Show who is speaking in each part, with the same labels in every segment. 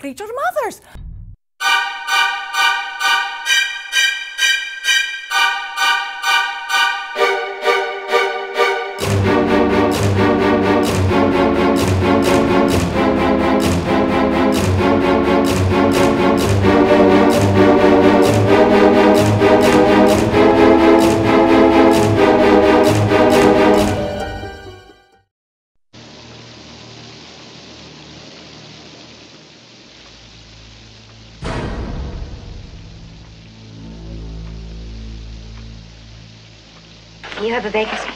Speaker 1: preacher mothers.
Speaker 2: You have a vacancy?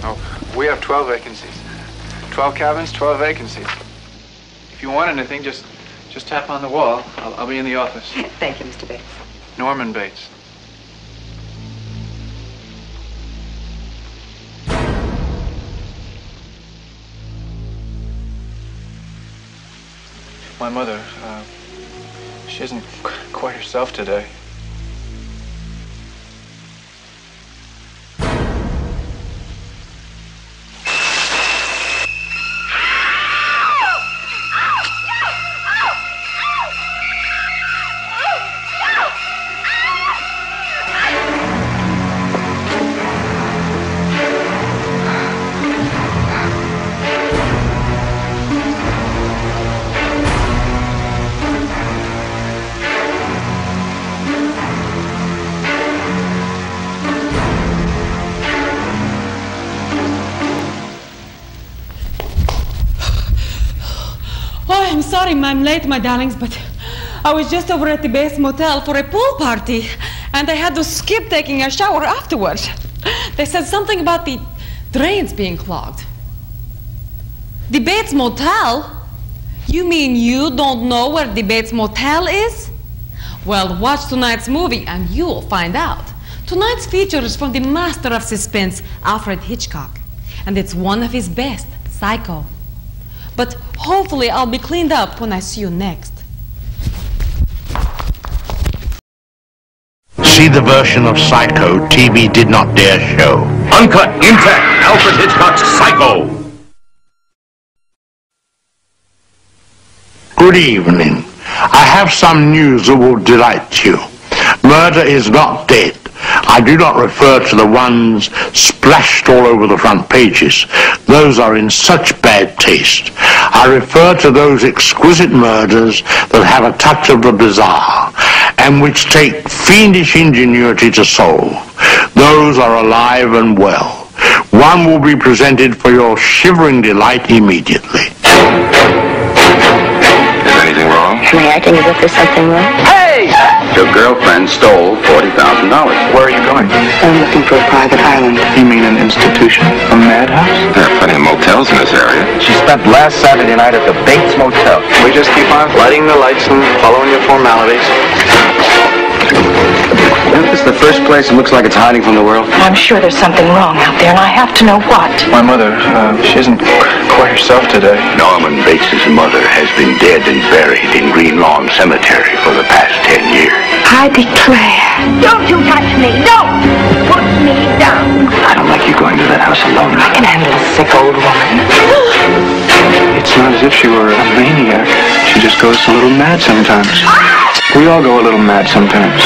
Speaker 3: Oh, we have 12 vacancies. 12 cabins, 12 vacancies. If you want anything, just tap on the wall. I'll be in the office.
Speaker 2: Thank you, Mr. Bates.
Speaker 3: Norman Bates. My mother, she isn't quite herself today.
Speaker 1: I'm sorry I'm late, my darlings, but I was just over at the Bates Motel for a pool party, and I had to skip taking a shower afterwards. They said something about the drains being clogged. The Bates Motel? You mean you don't know where the Bates Motel is? Well, watch tonight's movie and you'll find out. Tonight's feature is from the master of suspense, Alfred Hitchcock, and it's one of his best, Psycho. But hopefully I'll be cleaned up when I see you next.
Speaker 4: See the version of Psycho TV did not dare show.
Speaker 5: Uncut, intact, Alfred Hitchcock's Psycho.
Speaker 4: Good evening. I have some news that will delight you. Murder is not dead. I do not refer to the ones splashed all over the front pages. Those are in such bad taste. I refer to those exquisite murders that have a touch of the bizarre, and which take fiendish ingenuity to solve. Those are alive and well. One will be presented for your shivering delight immediately.
Speaker 5: Is anything wrong?
Speaker 2: Am I acting as if there's something wrong?
Speaker 5: Hey! Your girlfriend stole $40,000.
Speaker 3: Where are you going?
Speaker 2: I'm looking for a private island.
Speaker 3: You mean an institution? A madhouse?
Speaker 5: There are plenty of motels in this area.
Speaker 6: She spent last Saturday night at the Bates Motel.
Speaker 3: We just keep on lighting the lights and following your formalities.
Speaker 6: It's the first place it looks like it's hiding from the world.
Speaker 2: I'm sure there's something wrong out there, and I have to know what.
Speaker 3: My mother, she isn't quite herself today.
Speaker 4: Norman Bates's mother has been dead and buried in Green Lawn Cemetery for the past 10 years.
Speaker 2: I declare.
Speaker 7: Don't you touch me! Don't! Put me down!
Speaker 6: I don't like you going to that house alone.
Speaker 2: I can handle a sick old woman.
Speaker 3: It's not as if she were a maniac. She just goes a little mad sometimes. We all go a little mad sometimes.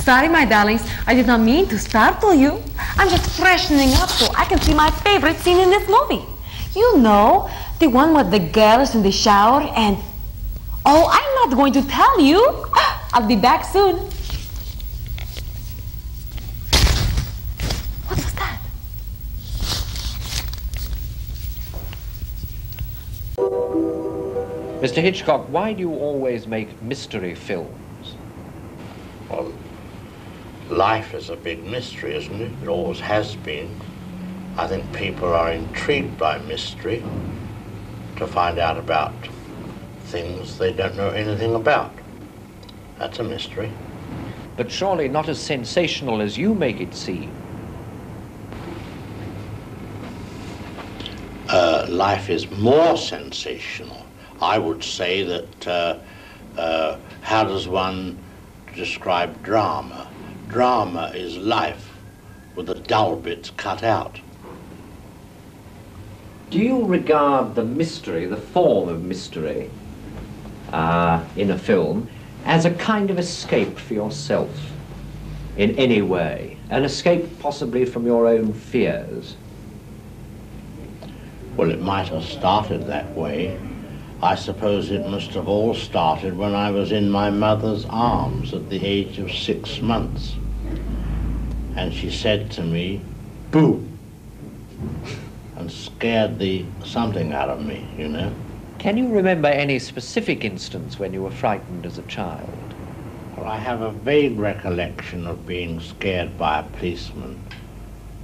Speaker 1: Sorry, my darlings, I did not mean to startle you. I'm just freshening up so I can see my favorite scene in this movie. You know, the one with the girls in the shower and... Oh, I'm not going to tell you. I'll be back soon. What was that?
Speaker 8: Mr. Hitchcock, why do you always make mystery films?
Speaker 4: Well, life is a big mystery, isn't it? It always has been. I think people are intrigued by mystery to find out about things they don't know anything about. That's a mystery.
Speaker 8: But surely not as sensational as you make it seem.
Speaker 4: Life is more sensational. I would say that How does one describe drama? Drama is life with the dull bits cut out.
Speaker 8: Do you regard the mystery, the form of mystery, in a film, as a kind of escape for yourself in any way? An escape possibly from your own fears?
Speaker 4: Well, it might have started that way. I suppose it must have all started when I was in my mother's arms at the age of 6 months. And she said to me, "Boo!" and scared the something out of me, you know.
Speaker 8: Can you remember any specific instance when you were frightened as a child?
Speaker 4: Well, I have a vague recollection of being scared by a policeman.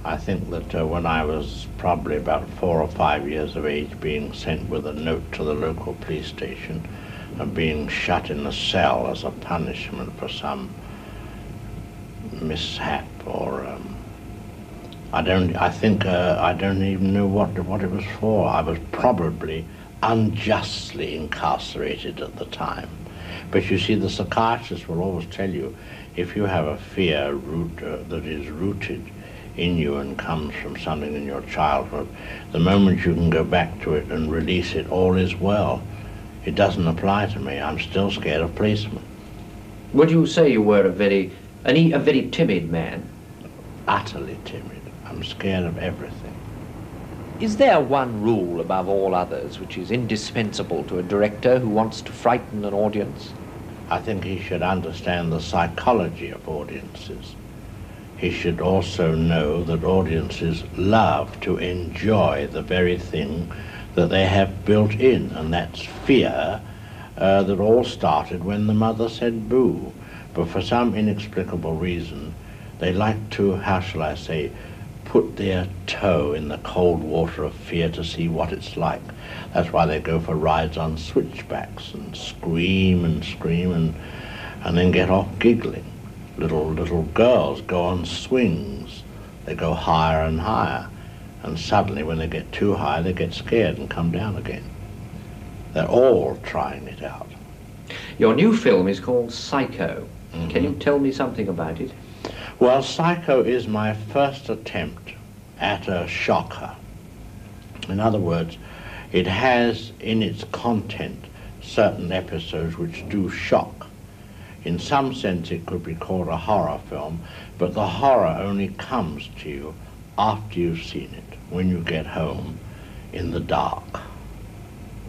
Speaker 4: I think that when I was probably about 4 or 5 years of age, being sent with a note to the local police station and being shut in a cell as a punishment for some mishap or I don't even know what it was for. I was probably unjustly incarcerated at the time. But you see, the psychiatrist will always tell you, if you have a fear that is rooted in you and comes from something in your childhood, the moment you can go back to it and release it, all is well. It doesn't apply to me. I'm still scared of policemen.
Speaker 8: Would you say you were a very timid man?
Speaker 4: Utterly timid. I'm scared of everything.
Speaker 8: Is there one rule above all others which is indispensable to a director who wants to frighten an audience?
Speaker 4: I think he should understand the psychology of audiences. He should also know that audiences love to enjoy the very thing that they have built in, and that's fear that all started when the mother said boo. But for some inexplicable reason, they like to, how shall I say, put their toe in the cold water of fear to see what it's like. That's why they go for rides on switchbacks and scream and then get off giggling. Little girls go on swings. They go higher and higher. And suddenly when they get too high, they get scared and come down again. They're all trying it out.
Speaker 8: Your new film is called Psycho. Mm-hmm. Can you tell me something about it?
Speaker 4: Well, Psycho is my first attempt at a shocker. In other words, it has in its content certain episodes which do shock. In some sense it could be called a horror film, but the horror only comes to you after you've seen it, when you get home in the dark.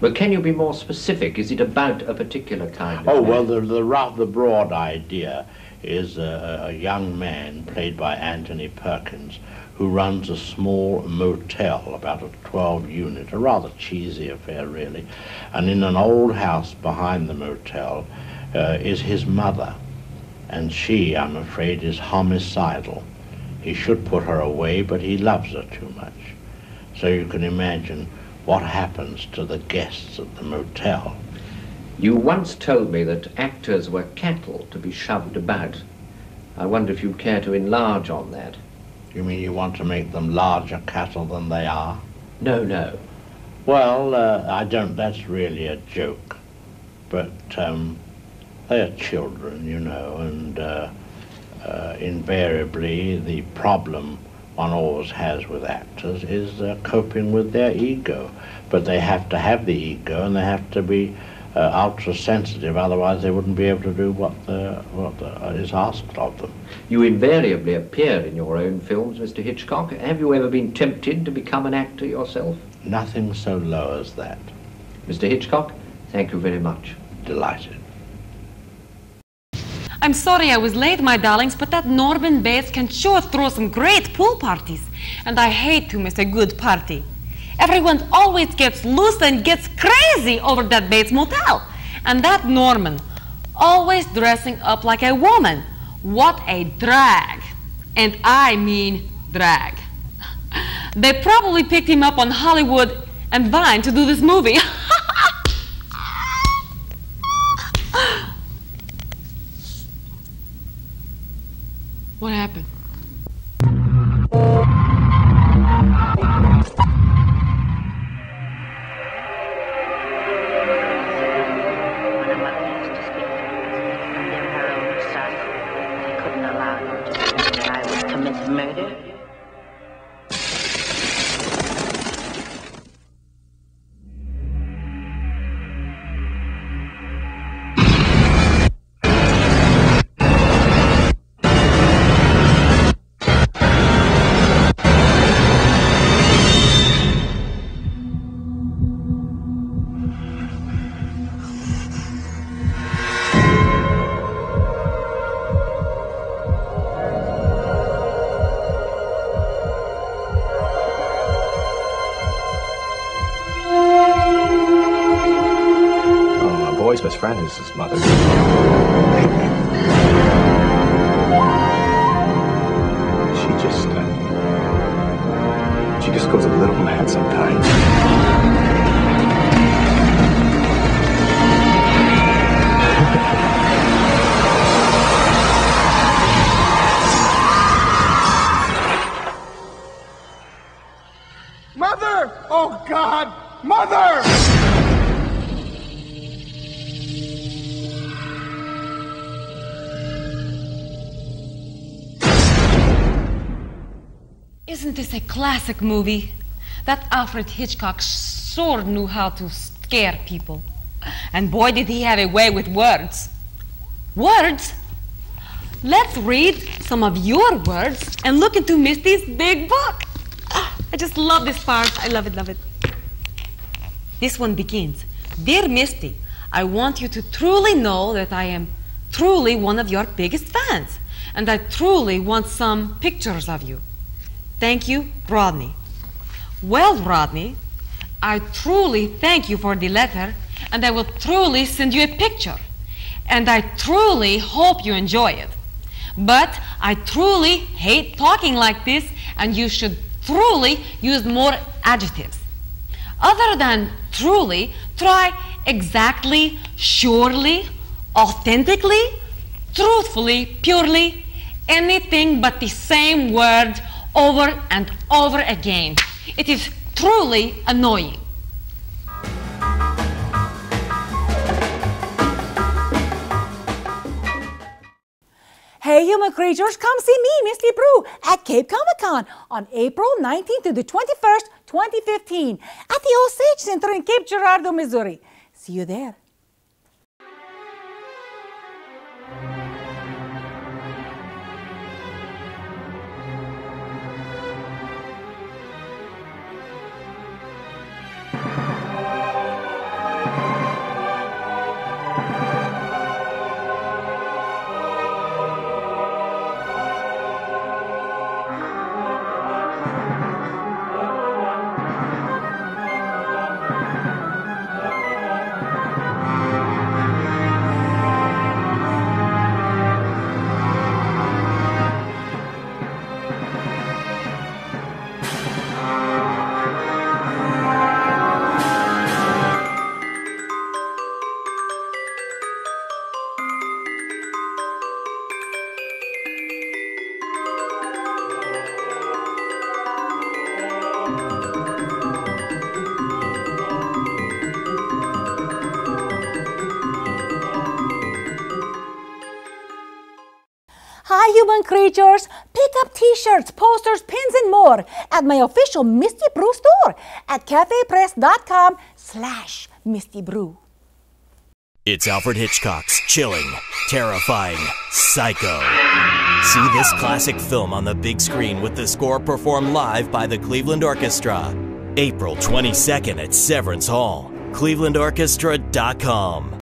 Speaker 8: But can you be more specific? Is it about a particular kind of
Speaker 4: Oh, well, the broad idea is a young man played by Anthony Perkins who runs a small motel, about a 12-unit, a rather cheesy affair really, and in an old house behind the motel is his mother, and she, I'm afraid, is homicidal. He should put her away, but he loves her too much. So you can imagine what happens to the guests at the motel.
Speaker 8: You once told me that actors were cattle to be shoved about. I wonder if you'd care to enlarge on that.
Speaker 4: You mean you want to make them larger cattle than they are?
Speaker 8: No.
Speaker 4: Well, I don't, that's really a joke. But they are children, you know, and invariably the problem one always has with actors is coping with their ego. But they have to have the ego and they have to be ultra sensitive, otherwise they wouldn't be able to do what is asked of them.
Speaker 8: You invariably appear in your own films, Mr. Hitchcock. Have you ever been tempted to become an actor yourself?
Speaker 4: Nothing so low as that.
Speaker 8: Mr. Hitchcock, thank you very much.
Speaker 4: Delighted.
Speaker 1: I'm sorry I was late, my darlings, but that Norman Bates can sure throw some great pool parties. And I hate to miss a good party. Everyone always gets loose and gets crazy over that Bates motel. And that Norman, always dressing up like a woman. What a drag. And I mean drag. They probably picked him up on Hollywood and Vine to do this movie. What happened?
Speaker 7: When a mother has to speak
Speaker 9: Harry's best friend is his mother. She just goes a little mad sometimes.
Speaker 10: Mother! Oh, God! Mother!
Speaker 1: Isn't this a classic movie? That Alfred Hitchcock sure knew how to scare people. And boy, did he have a way with words. Words? Let's read some of your words and look into Misty's big book. I just love this part. I love it, love it. This one begins. Dear Misty, I want you to truly know that I am truly one of your biggest fans. And I truly want some pictures of you. Thank you, Rodney. Well, Rodney, I truly thank you for the letter, and I will truly send you a picture. And I truly hope you enjoy it. But I truly hate talking like this, and you should truly use more adjectives. Other than truly, try exactly, surely, authentically, truthfully, purely, anything but the same word over and over again. It is truly annoying.
Speaker 11: Hey, human creatures, come see me, Misty Brew, at Cape Comic-Con on April 19th to the 21st, 2015, at the Osage Center in Cape Girardeau, Missouri. See you there. Hi, human creatures. Pick up t-shirts, posters, pins, and more at my official Misty Brew store at cafepress.com/Misty Brew.
Speaker 12: It's Alfred Hitchcock's chilling, terrifying Psycho. See this classic film on the big screen with the score performed live by the Cleveland Orchestra. April 22nd at Severance Hall. ClevelandOrchestra.com.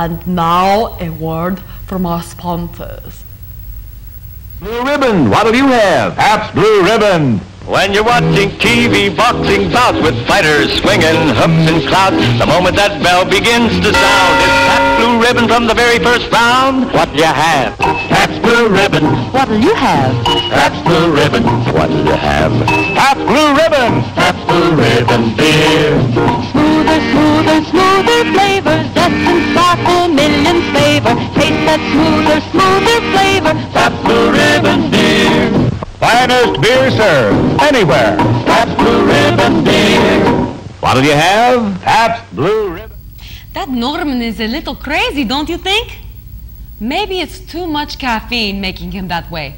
Speaker 1: And now a word from our sponsors.
Speaker 13: Blue Ribbon, what'll you have? Pabst Blue Ribbon. When you're watching TV boxing bouts with fighters swinging hooks and clouts, the moment that bell begins to sound, it's Pabst Blue Ribbon from the very first round. What'll you have? Pabst Blue Ribbon. What'll you have? Pabst Blue Ribbon. What'll you have? Pabst Blue Ribbon. Pabst Blue Ribbon beer.
Speaker 14: Smoother, smoother, smoother flavor, zest and sparkle, million flavor. Taste that smoother, smoother flavor.
Speaker 13: Pabst Blue Ribbon beer. Finest beer served anywhere. Pabst Blue Ribbon beer. What'll you have? Pabst Blue Ribbon.
Speaker 1: That Norman is a little crazy, don't you think? Maybe it's too much caffeine making him that way.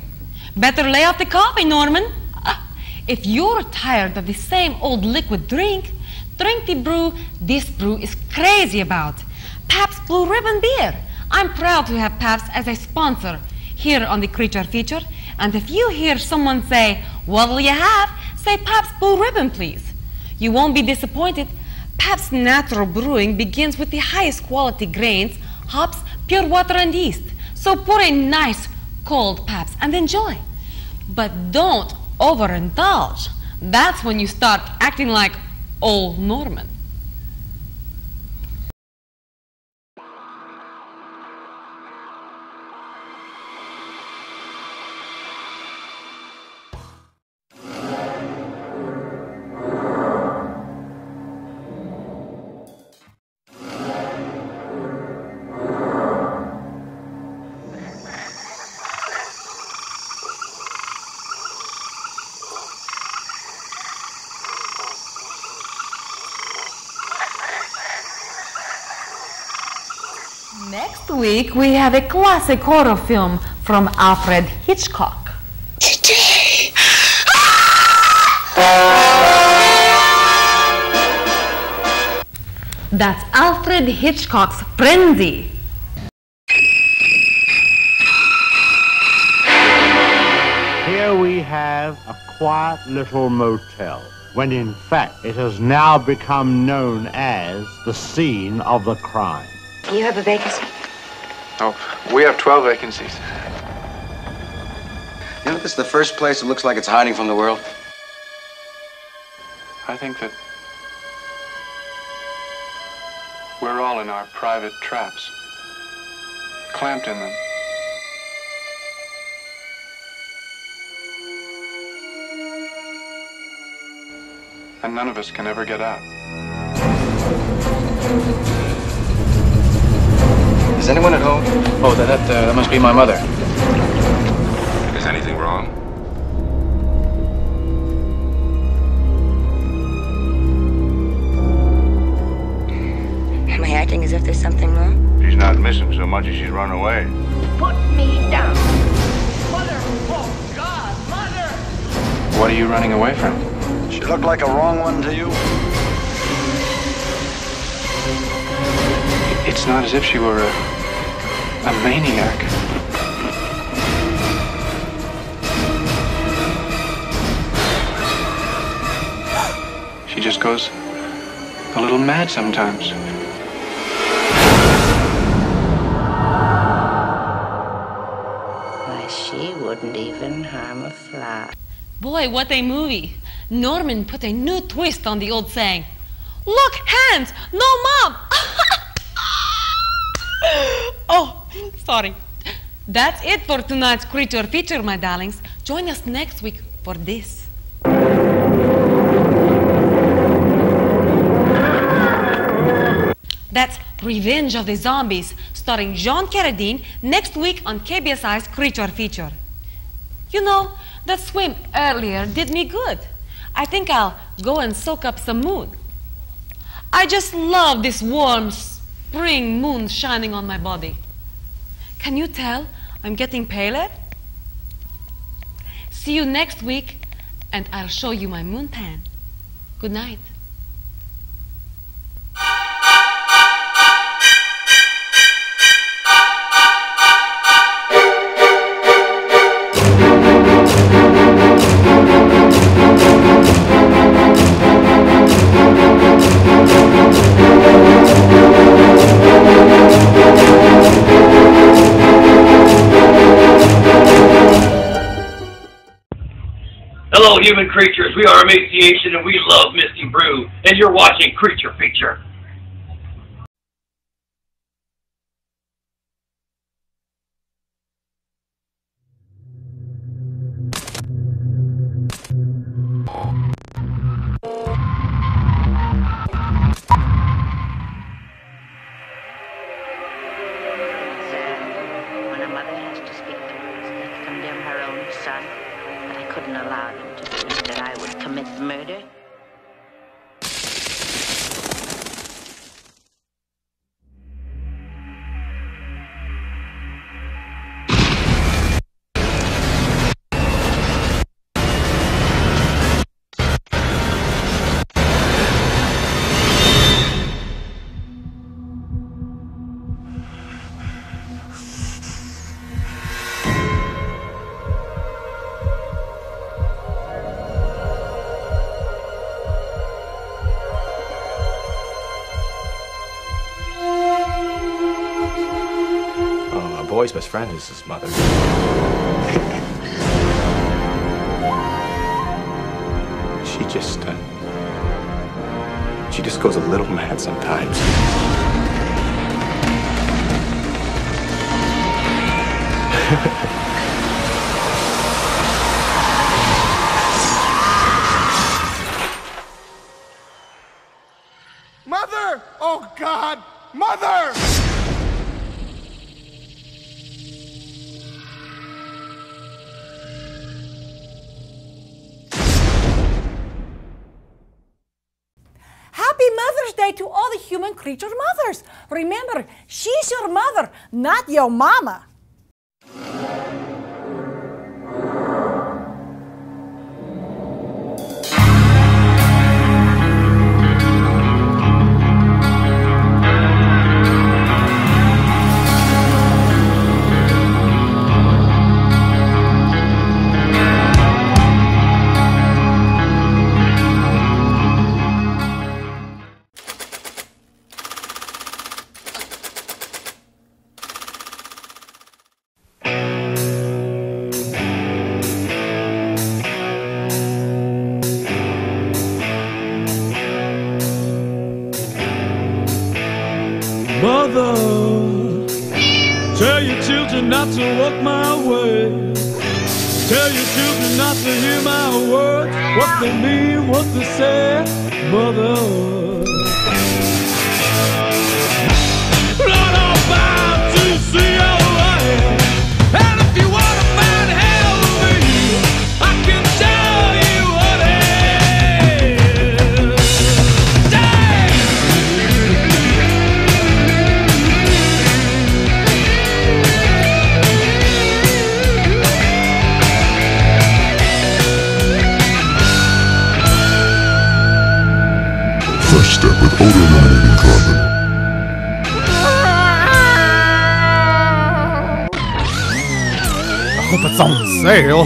Speaker 1: Better lay off the coffee, Norman. If you're tired of the same old liquid drink, drink the brew this brew is crazy about. Pabst Blue Ribbon beer. I'm proud to have Pabst as a sponsor here on the Creature Feature, And if you hear someone say, "What'll you have?" say, "Pabst Blue Ribbon, please." You won't be disappointed. Pabst Natural Brewing begins with the highest quality grains, hops, pure water, and yeast. So pour a nice cold Pabst and enjoy. But don't overindulge. That's when you start acting like old Norman. Next week, we have a classic horror film from Alfred Hitchcock.
Speaker 2: Today.
Speaker 1: That's Alfred Hitchcock's Frenzy.
Speaker 4: Here we have a quiet little motel, when in fact it has now become known as the scene of the crime.
Speaker 7: You have a vacancy?
Speaker 3: Oh, we have 12 vacancies.
Speaker 6: You know, this is the first place that looks like it's hiding from the world.
Speaker 3: I think that we're all in our private traps, clamped in them. And none of us can ever get out.
Speaker 6: Is anyone at home?
Speaker 3: Oh, that must be my mother.
Speaker 9: Is anything wrong?
Speaker 7: Am I acting as if there's something wrong?
Speaker 9: She's not missing so much as she's run away.
Speaker 7: Put me down.
Speaker 10: Mother! Oh, God! Mother!
Speaker 3: What are you running away from?
Speaker 6: She looked like a wrong one to you?
Speaker 3: It's not as if she were a maniac. She just goes a little mad sometimes.
Speaker 7: Why, she wouldn't even harm a fly.
Speaker 1: Boy, what a movie. Norman put a new twist on the old saying. Look, hands! No, Mom! Oh, sorry. That's it for tonight's Creature Feature, my darlings. Join us next week for this. That's Revenge of the Zombies, starring Jean Carradine, next week on KBSI's Creature Feature. You know, that swim earlier did me good. I think I'll go and soak up some moon. I just love this warm spring moon shining on my body. Can you tell I'm getting paler? See you next week, and I'll show you my moon tan. Good night.
Speaker 15: Hello, human creatures. We are Emaciation, and we love Misty Brew. And you're watching Creature Feature.
Speaker 7: When a mother has to speak to words that condemn her own son, but I couldn't allow them to think that I would commit murder.
Speaker 3: boy's best friend is his mother. She just goes a little mad sometimes.
Speaker 10: Mother! Oh, God! Mother!
Speaker 11: Happy Mother's Day to all the human creature mothers. Remember, she's your mother, not your mama.
Speaker 16: Mother, tell your children not to walk my way. Tell your children not to hear my words, what they mean, what they say. Mother, Lord, I'm bound to see your way. And if you want to find hell with me, I can tell you what it is.
Speaker 17: Fresh Step with odor eliminating carbon.
Speaker 18: I hope it's on sale.